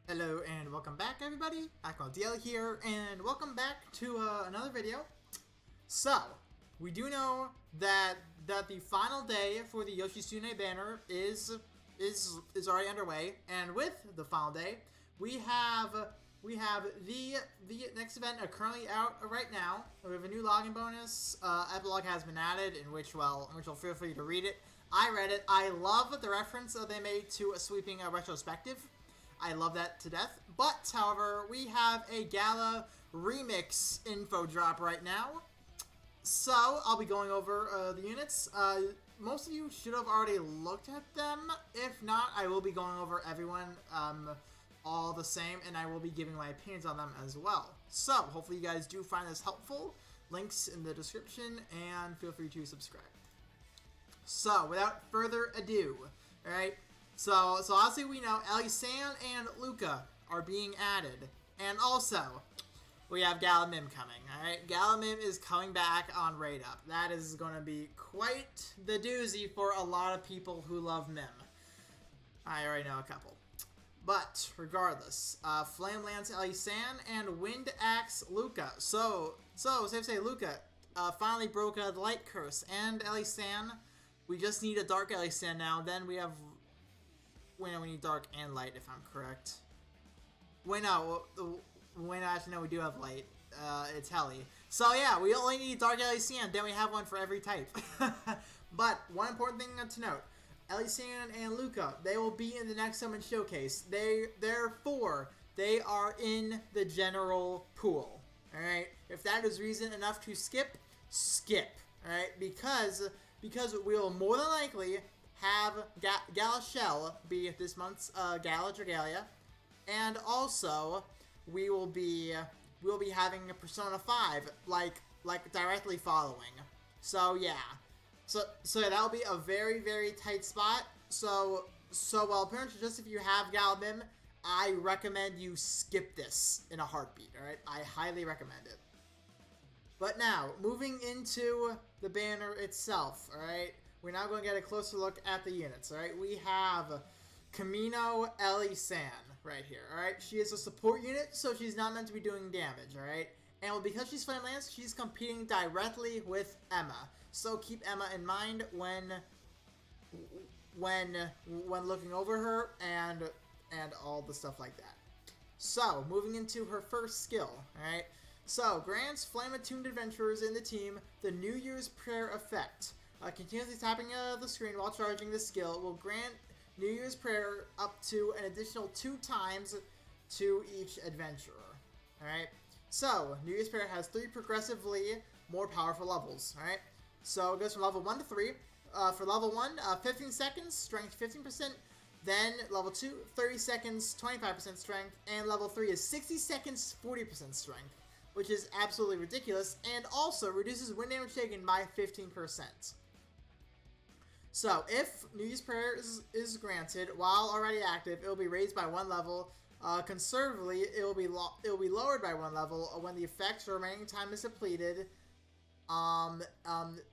Hello and welcome back, everybody. Dragalia here, and welcome back to another video. So, we do know that the final day for the Yoshitsune banner is already underway, and with the final day, we have the next event currently out right now. We have a new login bonus. Epilogue has been added, in which I'll feel free to read it. I read it. I love the reference they made to a sweeping retrospective. I love that to death. But, however, we have a Gala remix info drop right now. So, I'll be going over the units. Most of you should have already looked at them. If not, I will be going over everyone all the same, and I will be giving my opinions on them as well. So, hopefully you guys do find this helpful. Links in the description, and feel free to subscribe. So, without further ado, alright? So obviously we know Elisanne and Luca are being added. And also, we have Gala coming, alright? Gala is coming back on Raid Up. That is going to be quite the doozy for a lot of people who love Mim. I already know a couple. But, regardless, Flame Lance Elisanne and Wind Axe Luca. So safe to say, Luca finally broke the Light Curse. And Elisanne, we just need a Dark Elisanne now. Then we have... we need Dark and Light, if I'm correct. Wait, no. Actually, no, we do have Light. It's Heli. So, yeah, we only need Dark Elisanne. Then we have one for every type. But, one important thing to note. Elisanne and Luca, they will be in the next Summon Showcase. Therefore, they are in the general pool. Alright? If that is reason enough to skip, skip. Alright? Because we will more than likely... have Gala Shell be this month's Gala Dragalia, and also we will be having a Persona 5 like directly following. So yeah, so that'll be a very tight spot. So well, apparently just if you have Gala I recommend you skip this in a heartbeat. All right, I highly recommend it. But now moving into the banner itself. All right. We're now going to get a closer look at the units, alright? We have Kimono Elisanne right here, alright? She is a support unit, so she's not meant to be doing damage, alright? And because she's Flame Lance, she's competing directly with Emma. So keep Emma in mind when looking over her and all the stuff like that. So, moving into her first skill, alright? So, grants flame-attuned adventurers in the team the New Year's Prayer effect. Continuously tapping the screen while charging this skill will grant New Year's Prayer up to an additional 2 times to each adventurer. Alright? So, New Year's Prayer has 3 progressively more powerful levels. Alright? So, it goes from level 1 to 3. For level 1, 15 seconds, strength 15%. Then, level 2, 30 seconds, 25% strength. And level 3 is 60 seconds, 40% strength. Which is absolutely ridiculous. And also reduces wind damage taken by 15%. So, if New Year's Prayer is granted while already active, it will be raised by 1 level. Conservatively, it will be lowered by 1 level when the effect's remaining time is depleted.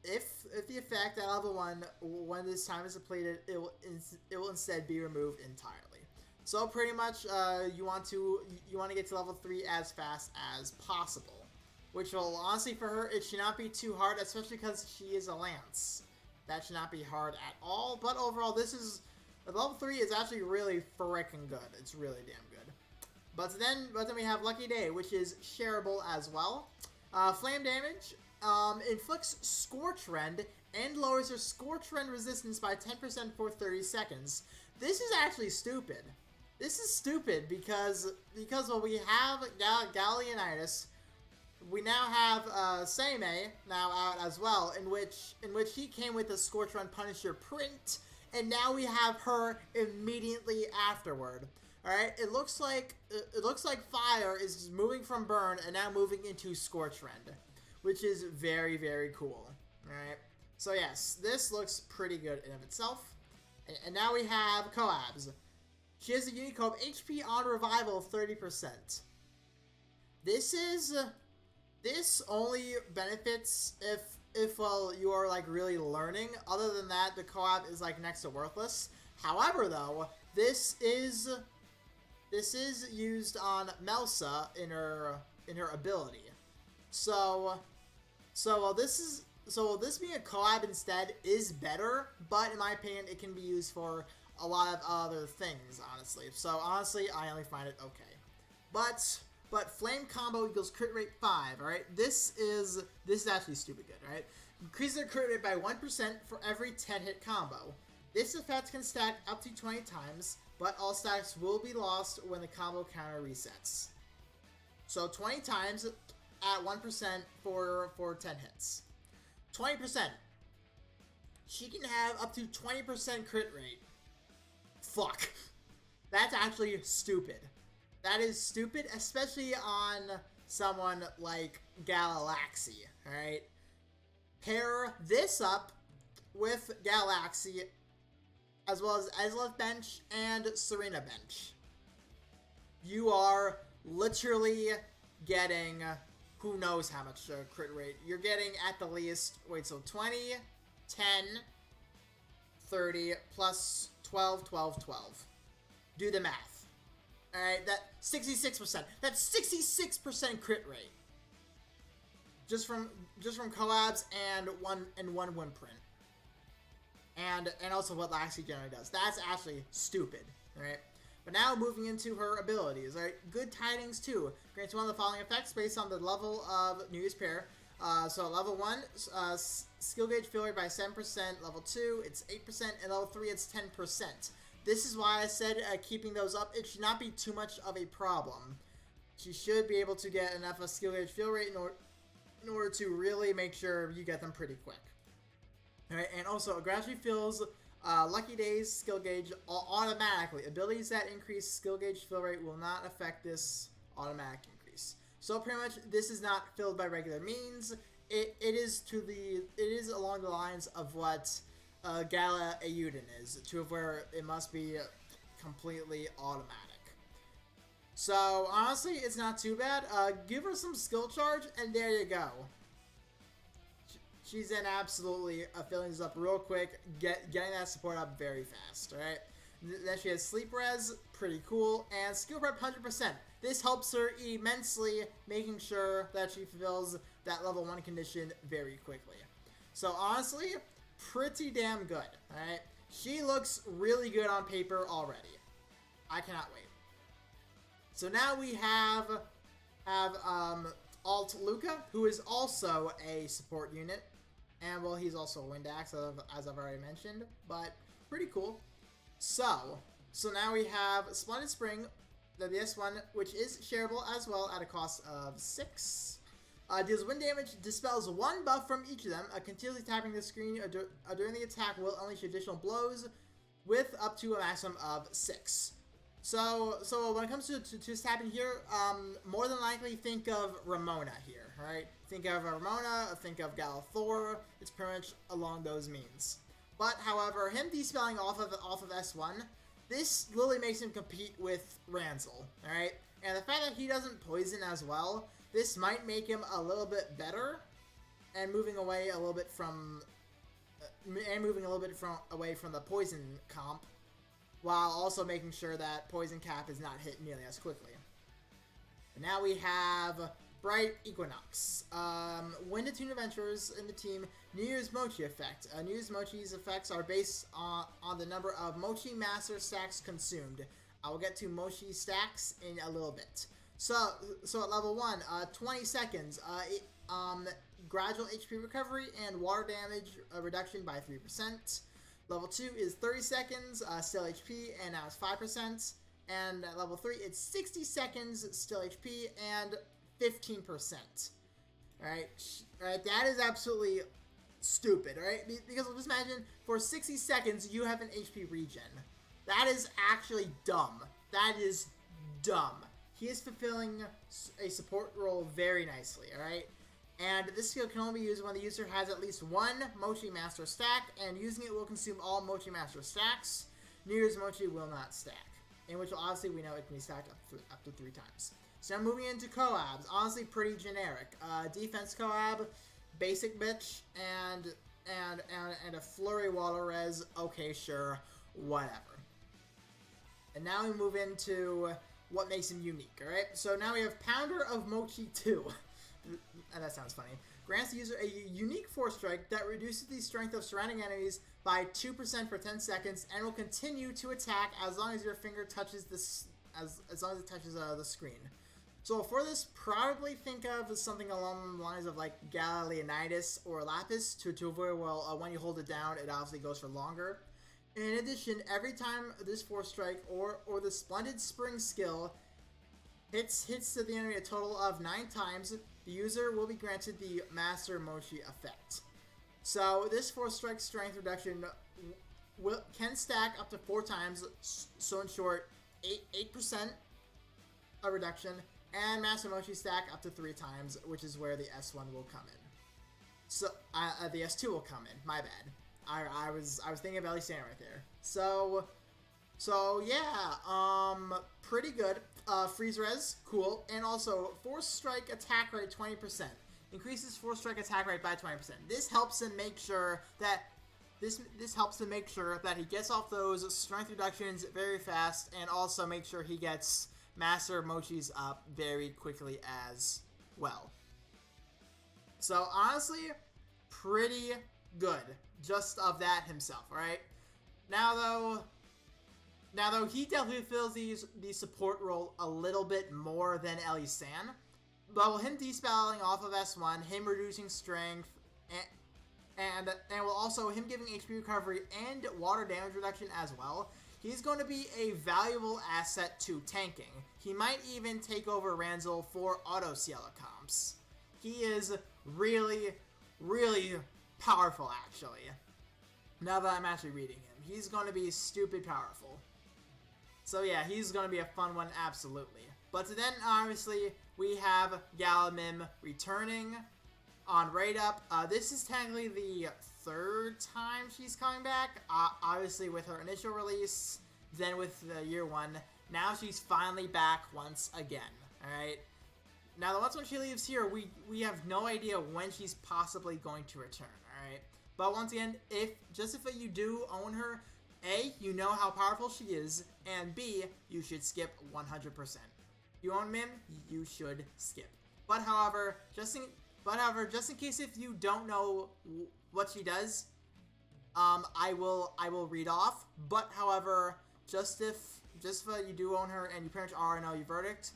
If the effect at level 1, when this time is depleted, it will instead be removed entirely. So pretty much, you want to get to level 3 as fast as possible, which will honestly for her it should not be too hard, especially because she is a Lance. That should not be hard at all, but overall, level 3 is actually really frickin' good. It's really damn good. But then we have Lucky Day, which is shareable as well. Flame damage inflicts Scorch Rend and lowers your Scorch Rend resistance by 10% for 30 seconds. This is actually stupid. This is stupid because when we have Gallianitis, we now have Seimei now out as well, in which he came with the Scorch Run Punisher print, and now we have her immediately afterward. All right, it looks like Fire is moving from Burn and now moving into Scorch Rend, which is very cool. All right, so yes, this looks pretty good in of itself. And now we have Coabs. She has a unique code HP on revival of 30%. This only benefits if well you are like really learning. Other than that, the co-op is like next to worthless. However, though, this is This is used on Melsa in her ability. So this being a collab instead is better, but in my opinion, it can be used for a lot of other things, honestly. So honestly, I only find it okay. But flame combo equals crit rate 5. All right, this is actually stupid good. All right, increase their crit rate by 1% for every 10-hit combo. This effect can stack up to 20 times, but all stacks will be lost when the combo counter resets. So 20 times at 1% for 10 hits. 20%. She can have up to 20% crit rate. Fuck. That's actually stupid. That is stupid, especially on someone like Galaxy, alright? Pair this up with Galaxy, as well as Ezleth bench and Serena bench. You are literally getting who knows how much crit rate. You're getting at the least, wait, so 20, 10, 30, plus 12, 12, 12. Do the math. Alright, that 66%. That's 66% crit rate. Just from collabs and one win print. And also what Laxi generally does. That's actually stupid. Alright. But now moving into her abilities. Alright, good tidings too. Grants one of the following effects based on the level of New Year's pair. So level 1, skill gauge fill rate by 7%. Level 2, it's 8%. And level 3, it's 10%. This is why I said keeping those up, it should not be too much of a problem. She should be able to get enough of skill gauge fill rate in order to really make sure you get them pretty quick. Alright, and also it gradually fills Lucky Days skill gauge automatically. Abilities that increase skill gauge fill rate will not affect this automatic increase. So pretty much this is not filled by regular means. It is along the lines of what Gala Ayuden is, to where it must be completely automatic. So honestly, it's not too bad. Give her some skill charge, and there you go. She's in absolutely filling this up real quick, getting that support up very fast. All right. Then she has sleep res, pretty cool, and skill prep 100%. This helps her immensely, making sure that she fulfills that level 1 condition very quickly. So honestly, pretty damn good. All right. She looks really good on paper already. I cannot wait. So now we have Alt Luca, who is also a support unit. And, well, he's also a Windax, as I've already mentioned. But, pretty cool. So now we have Splendid Spring, the S1, which is shareable as well at a cost of 6. Deals wind damage, dispels 1 buff from each of them. Continuously tapping the screen during the attack will unleash additional blows with up to a maximum of 6. So when it comes to tapping here, more than likely think of Ramona here, alright? Think of Ramona, think of Galathor. It's pretty much along those means. But, however, him despelling off of S1, this literally makes him compete with Ranzel, alright? And the fact that he doesn't poison as well, this might make him a little bit better, and moving away a little bit from away from the poison comp, while also making sure that poison cap is not hit nearly as quickly. But now we have Bright Equinox. When the Toon Adventurers in the team, New Year's Mochi effect. New Year's Mochi's effects are based on the number of Mochi Master stacks consumed. I will get to Mochi stacks in a little bit. So at level 1, 20 seconds, gradual HP recovery and water damage reduction by 3%. Level 2 is 30 seconds, still HP, and now it's 5%. And at level 3, it's 60 seconds, still HP, and 15%. Alright, that is absolutely stupid, alright? Because just imagine, for 60 seconds, you have an HP regen. That is actually dumb. That is dumb. He is fulfilling a support role very nicely, alright? And this skill can only be used when the user has at least 1 Mochi Master stack, and using it will consume all Mochi Master stacks. New Year's Mochi will not stack, in which obviously we know it can be stacked up to 3 times. So now moving into collabs, honestly pretty generic. Defense collab, basic bitch, and a flurry water res. Okay, sure, whatever. And now we move into what makes him unique, alright? So now we have Pounder of Mochi 2. And that sounds funny. Grants the user a unique Force Strike that reduces the strength of surrounding enemies by 2% for 10 seconds and will continue to attack as long as your finger touches this, as long as it touches the screen. So for this, probably think of something along the lines of like Gala, Leonidas, or Lapis to avoid, well, when you hold it down, it obviously goes for longer. In addition, every time this Force Strike or the Splendid Spring skill hits to the enemy a total of 9 times, the user will be granted the Master Mochi effect. So this Force Strike strength reduction can stack up to 4 times, so in short, 8% a reduction, and Master Mochi stack up to 3 times, which is where the S1 will come in. So the S2 will come in. My bad. I was thinking of Elisanne right there. So yeah, pretty good. Freeze res, cool, and also Force Strike attack rate 20%. Increases Force Strike attack rate by 20%. This helps him make sure that he gets off those strength reductions very fast, and also make sure he gets Master Mochis up very quickly as well. So honestly, pretty good just of that himself, alright? Now though, he definitely fills the support role a little bit more than Elisanne. But with him despelling off of S1, him reducing strength, and will also him giving HP recovery and water damage reduction as well, he's going to be a valuable asset to tanking. He might even take over Ranzel for auto Cielo comps. He is really, really powerful, actually. Now that I'm actually reading him, he's going to be stupid powerful. So yeah, he's going to be a fun one, absolutely. But then, obviously, we have Gala Mim returning on Raid Up. This is technically the 3rd time she's coming back. Obviously, with her initial release, then with the year 1. Now she's finally back once again, alright? Now, once when she leaves here, we have no idea when she's possibly going to return, alright? But once again, if you do own her, A, you know how powerful she is, and B, you should skip 100%. You own Mim, you should skip. But however, just in case if you don't know what she does, I will read off. But however, just if you do own her and you pretty much already know your verdict,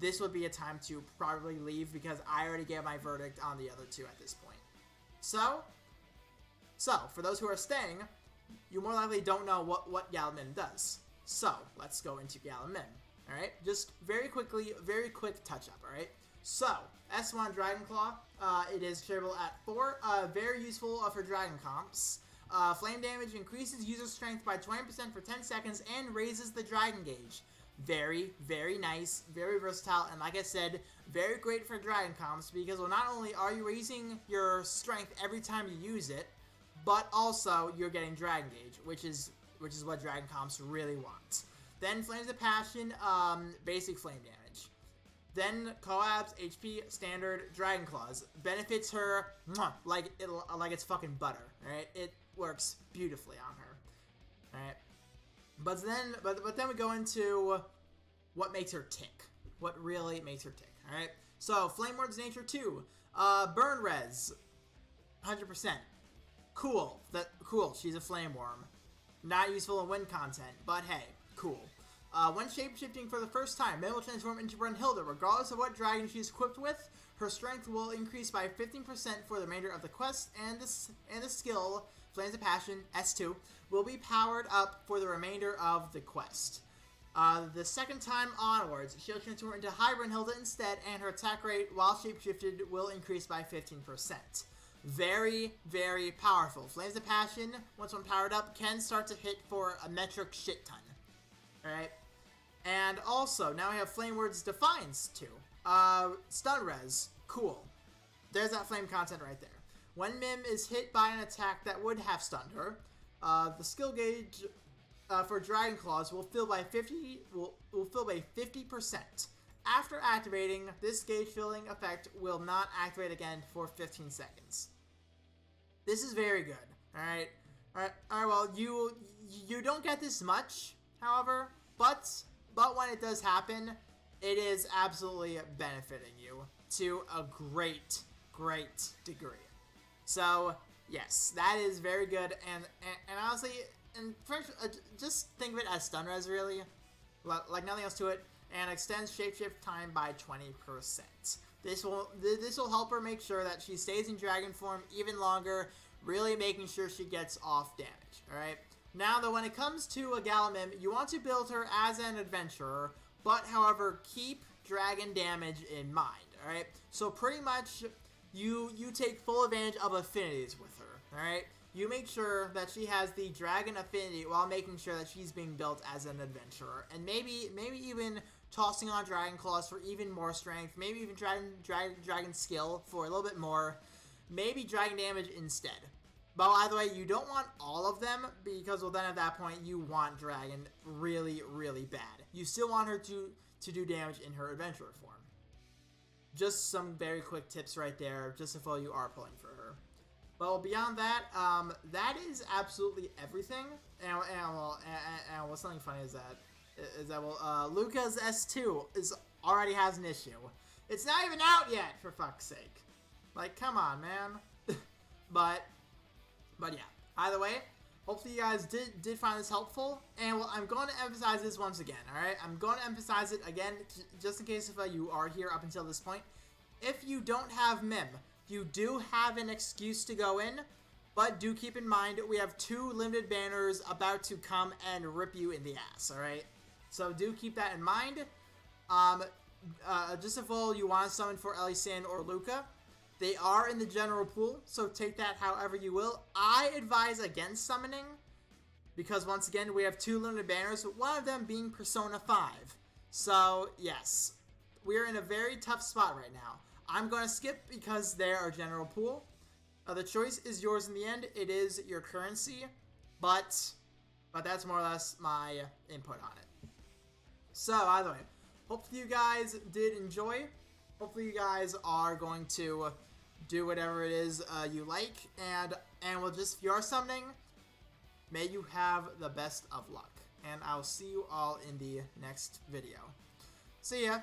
this would be a time to probably leave because I already gave my verdict on the other 2 at this point. So for those who are staying, you more likely don't know what Gala Mim does. So let's go into Gala Mim. Alright, just very quickly, very quick touch-up, alright? So, S1 Dragon Claw, it is shareable at 4, very useful for Dragon comps. Flame damage increases user strength by 20% for 10 seconds and raises the Dragon gauge. Very, very nice, very versatile, and like I said, very great for Dragon comps because, well, not only are you raising your strength every time you use it, but also you're getting Dragon gauge, which is what Dragon comps really want. Then Flames of Passion, basic flame damage. Then Collab's HP Standard Dragon Claws benefits her like it's fucking butter. Right? It works beautifully on her. Right? But then we go into what makes her tick. What really makes her tick. All right. So Flame Ward's Nature 2, Burn Res, 100%. Cool. Cool. She's a Flame Worm. Not useful in win content, but hey. Cool. When shapeshifting for the first time, Mim will transform into Brunhilde. Regardless of what dragon she is equipped with, her strength will increase by 15% for the remainder of the quest, and the skill, Flames of Passion, S2, will be powered up for the remainder of the quest. The second time onwards, she'll transform into High Brunhilde instead, and her attack rate while shapeshifted will increase by 15%. Very, very powerful. Flames of Passion, once one powered up, can start to hit for a metric shit ton. Alright? And also, now we have Flame Word's Defiance 2. Stun Res. Cool. There's that flame content right there. When Mim is hit by an attack that would have stunned her, the skill gauge for Dragon Claws will fill by 50%. After activating, this gauge filling effect will not activate again for 15 seconds. This is very good. Alright, well, you don't get this much, however, but but when it does happen, it is absolutely benefiting you to a great degree. So yes, that is very good, and honestly, and just think of it as stun res, really, like nothing else to it, and extends shapeshift time by 20%. This will help her make sure that she stays in dragon form even longer, really making sure she gets off damage. All right. Now, though, when it comes to a Gala Mim, you want to build her as an adventurer, but however, keep dragon damage in mind. All right. So pretty much, you take full advantage of affinities with her. All right. You make sure that she has the dragon affinity while making sure that she's being built as an adventurer, and maybe even tossing on dragon claws for even more strength, maybe even dragon skill for a little bit more, maybe dragon damage instead. But either way, you don't want all of them, because well, then at that point you want dragon really bad. You still want her to do damage in her adventurer form. Just some very quick tips right there, just if you are pulling for her. Well, beyond that, that is absolutely everything. And what's something funny is that Luca's S2 already has an issue. It's not even out yet, for fuck's sake. Like, come on, man. but yeah. Either way, hopefully you guys did find this helpful. And well, I'm going to emphasize this once again. All right, I'm going to emphasize it again, just in case if you are here up until this point. If you don't have Mim, you do have an excuse to go in, but do keep in mind we have 2 limited banners about to come and rip you in the ass, alright? So do keep that in mind. Just if you want to summon for Elisanne or Luca, they are in the general pool, so take that however you will. I advise against summoning, because once again, we have 2 limited banners, one of them being Persona 5. So, yes, we're in a very tough spot right now. I'm going to skip because they're our general pool. The choice is yours in the end. It is your currency, but that's more or less my input on it. So, either way, hopefully you guys did enjoy. Hopefully you guys are going to do whatever it is you like, and we'll just, if you are summoning, may you have the best of luck. And I'll see you all in the next video. See ya!